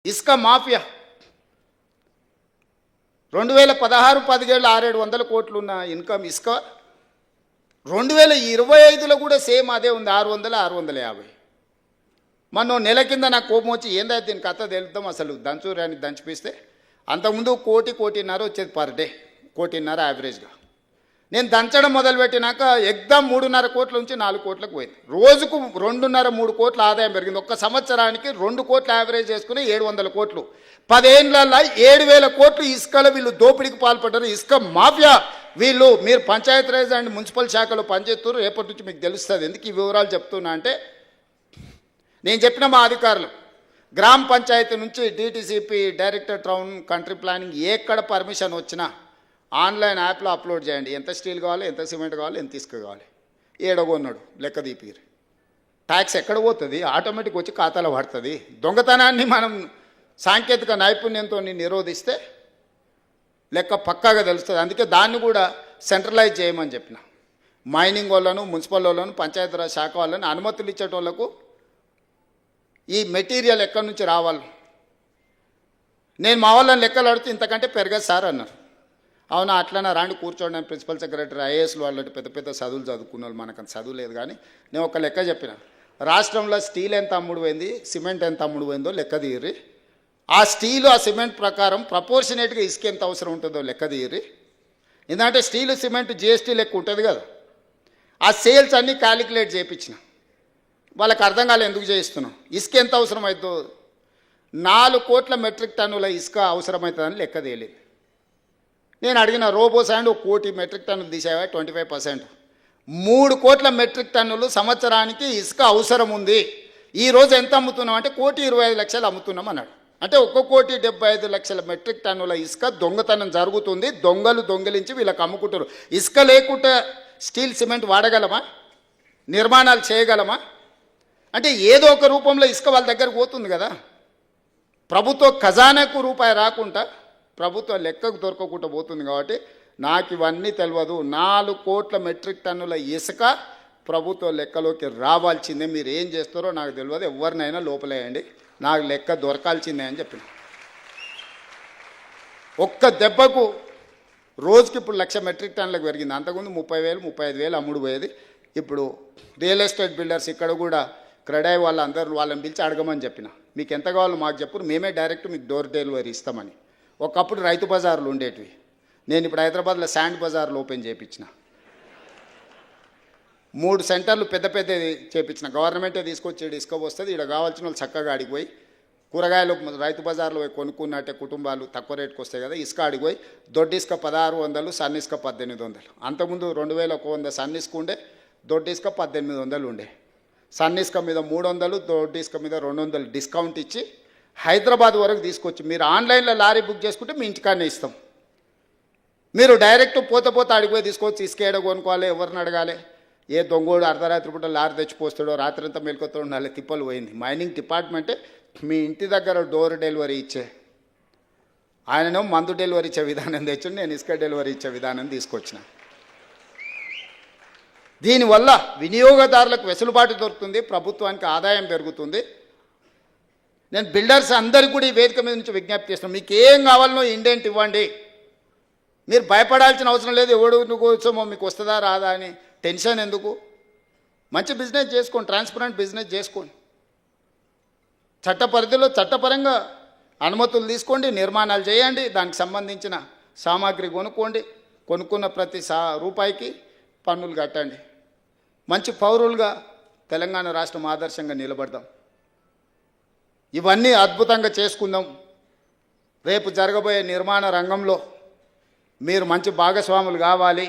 ఇసుక మాఫియా 2016-17 600-700 కోట్లు ఉన్న ఇన్కమ్ ఇసుక 2025లో కూడా సేమ్ అదే ఉంది, 600-650. మొన్న నెల కింద నాకు కోపం వచ్చి ఏందైతే దీని కథ తెలుద్దాం అసలు దంచురాని దంచిపిస్తే అంతకుముందు 1-1.5 వచ్చేది పర్ డే, 1.5 యావరేజ్గా. నేను దంచడం మొదలుపెట్టినాక ఎగ్దాం 3.5 కోట్ల నుంచి 4 కోట్లకు పోయింది. రోజుకు 2.5-3 కోట్ల ఆదాయం పెరిగింది. ఒక్క సంవత్సరానికి 2 కోట్ల యావరేజ్ చేసుకుని 700 కోట్లు. 10 ఏళ్ళల్లో 7,000 కోట్లు ఇసుకలో వీళ్ళు దోపిడీకి పాల్పడ్డారు. ఇసుక మాఫియా వీళ్ళు. మీరు పంచాయతీరాజ్ అండ్ మున్సిపల్ శాఖలో పనిచేస్తున్నారు, రేపటి నుంచి మీకు తెలుస్తుంది. ఎందుకు ఈ వివరాలు చెప్తున్నా అంటే, నేను చెప్పిన మా అధికారులు గ్రామ పంచాయతీ నుంచి DTCP, director town country planning ఎక్కడ పర్మిషన్ వచ్చినా ఆన్లైన్ యాప్లో అప్లోడ్ చేయండి. ఎంత స్టీల్ కావాలి, ఎంత సిమెంట్ కావాలి, ఎంత ఇసుక కావాలి, ఏడగొన్నాడు లెక్క దీపిరు. ట్యాక్స్ ఎక్కడ పోతుంది, ఆటోమేటిక్ వచ్చి ఖాతాలో పడుతుంది. దొంగతనాన్ని మనం సాంకేతిక నైపుణ్యంతో నిరోధిస్తే లెక్క పక్కాగా తెలుస్తుంది. అందుకే దాన్ని కూడా సెంట్రలైజ్ చేయమని చెప్పిన. మైనింగ్ వాళ్ళను, మున్సిపల్ వాళ్ళను, పంచాయతీరాజ్ శాఖ వాళ్ళని అనుమతులు ఇచ్చేటోళ్లకు ఈ మెటీరియల్ ఎక్కడి నుంచి రావాలి. నేను మా వాళ్ళని లెక్కలు అడిగితే ఇంతకంటే పెరగదు సార్ అన్నారు. అవునా, అట్లనే రాండి కూర్చోండి అని ప్రిన్సిపల్ సెక్రటరీ, ఐఏఎస్లు వాళ్ళంటే పెద్ద పెద్ద చదువులు చదువుకున్న వాళ్ళు, మనకు చదువు లేదు. కానీ నేను ఒక లెక్క చెప్పిన, రాష్ట్రంలో స్టీల్ ఎంత అమ్ముడు పోయింది, సిమెంట్ ఎంత అమ్ముడు పోయిందో లెక్క తీయరి. ఆ స్టీలు ఆ సిమెంట్ ప్రకారం ప్రపోర్షనేట్గా ఇసుక ఎంత అవసరం ఉంటుందో లెక్క తీయరి. ఎందుకంటే స్టీలు సిమెంట్ జిఎస్టీ లెక్క ఉంటుంది కదా. ఆ సేల్స్ అన్నీ క్యాలిక్యులేట్ చేయించిన. వాళ్ళకి అర్థం కాలే ఎందుకు చేయిస్తున్నాం. ఇసుక ఎంత అవసరం అవుతుందో 4 కోట్ల మెట్రిక్ టన్నుల ఇసుక అవసరమవుతుందని లెక్క తేలేదు. నేను అడిగిన రోబో శాండ్ 1 కోటి మెట్రిక్ టన్నులు తీసేవా, 25%. 3 కోట్ల మెట్రిక్ టన్నులు సంవత్సరానికి ఇసుక అవసరం ఉంది. ఈరోజు ఎంత అమ్ముతున్నాం అంటే 1,25,00,000 అమ్ముతున్నాం అన్నాడు. అంటే 1,75,00,000 మెట్రిక్ టన్నుల ఇసుక దొంగతనం జరుగుతుంది. దొంగలు దొంగిలించి వీళ్ళకి అమ్ముకుంటారు. ఇసుక లేకుండా స్టీల్ సిమెంట్ వాడగలమా, నిర్మాణాలు చేయగలమా? అంటే ఏదో ఒక రూపంలో ఇసుక వాళ్ళ దగ్గరకు పోతుంది కదా. ప్రభుత్వ ఖజానాకు రూపాయి రాకుండా, ప్రభుత్వ లెక్కకు దొరకకుండా పోతుంది. కాబట్టి నాకు ఇవన్నీ తెలియదు. 4 కోట్ల మెట్రిక్ టన్నుల ఇసుక ప్రభుత్వ లెక్కలోకి రావాల్సిందే. మీరు ఏం చేస్తారో నాకు తెలియదు, ఎవరినైనా లోపలేయండి, నాకు లెక్క దొరకాల్సిందే అని చెప్పిన. ఒక్క దెబ్బకు రోజుకి ఇప్పుడు 1,00,000 మెట్రిక్ టన్నులకు పెరిగింది. అంతకుముందు 30,000, 35,000 అమ్ముడు పోయేది. ఇప్పుడు రియల్ ఎస్టేట్ బిల్డర్స్ ఇక్కడ కూడా క్రెడాయి వాళ్ళందరూ వాళ్ళని పిలిచి అడగమని చెప్పిన. మీకు ఎంత కావాలో మాకు చెప్పు, మేమే డైరెక్ట్ మీకు డోర్ డెలివరీ ఇస్తామని. ఒకప్పుడు రైతు బజార్లు ఉండేటివి. నేను ఇప్పుడు హైదరాబాద్లో శాండ్ బజార్లు ఓపెన్ చేయించిన. 3 సెంటర్లు పెద్ద పెద్దది చేయించిన. గవర్నమెంటే తీసుకొచ్చి ఇసుక వస్తుంది. ఇక్కడ కావాల్సిన వాళ్ళు చక్కగా అడిగిపోయి కూరగాయలు రైతు బజార్లో పోయి కొనుక్కున్నట్టే కుటుంబాలు తక్కువ రేటుకు వస్తాయి కదా. ఇసుక అడిగిపోయి దొడ్డి ఇసుక 1,600, సన్న ఇసుక 1,800. అంతకుముందు 2,100 సన్న ఇసుక ఉండే, దొడ్డి ఇసుక 1,800 ఉండే. సన్న ఇసుక మీద 300, దొడ్డి ఇసుక మీద 200 డిస్కౌంట్ ఇచ్చి హైదరాబాద్ వరకు తీసుకొచ్చి, మీరు ఆన్లైన్లో లారీ బుక్ చేసుకుంటే మీ ఇంటికాడనే ఇస్తాం. మీరు డైరెక్ట్ పోతే అడిగిపోయి తీసుకొచ్చి ఇసుక ఏడ కొనుక్కోవాలి, ఎవరిని అడగాలి. ఏ దొంగోడు అర్ధరాత్రి పూట లారీ తెచ్చిపోస్తాడో, రాత్రి అంతా మెలుకొతో ఉండాలి, తిప్పలు పోయింది. మైనింగ్ డిపార్ట్మెంటే మీ ఇంటి దగ్గర డోర్ డెలివరీ ఇచ్చే, ఆయననేమో మందు డెలివరీ ఇచ్చే విధానం తెచ్చి, నేను ఇసుక డెలివరీ ఇచ్చే విధానం తీసుకొచ్చిన. దీనివల్ల వినియోగదారులకు వెసులుబాటు దొరుకుతుంది, ప్రభుత్వానికి ఆదాయం పెరుగుతుంది. నేను బిల్డర్స్ అందరికీ కూడా ఈ వేదిక మీద నుంచి విజ్ఞప్తి చేస్తున్నాను, మీకు ఏం కావాలనో ఇండెంట్ ఇవ్వండి. మీరు భయపడాల్సిన అవసరం లేదు. ఎవడు కోసమో మీకు వస్తుందా రాదా అని టెన్షన్ ఎందుకు. మంచి బిజినెస్ చేసుకోండి, ట్రాన్స్పరెంట్ బిజినెస్ చేసుకోండి. చట్ట పరిధిలో చట్టపరంగా అనుమతులు తీసుకోండి, నిర్మాణాలు చేయండి, దానికి సంబంధించిన సామాగ్రి కొనుక్కోండి. కొనుక్కున్న ప్రతి రూపాయికి పన్నులు కట్టండి. మంచి పౌరులుగా తెలంగాణ రాష్ట్రం ఆదర్శంగా నిలబడదాం. ఇవన్నీ అద్భుతంగా చేసుకుందాం. రేపు జరగబోయే నిర్మాణ రంగంలో మీరు మంచి భాగస్వాములు కావాలి.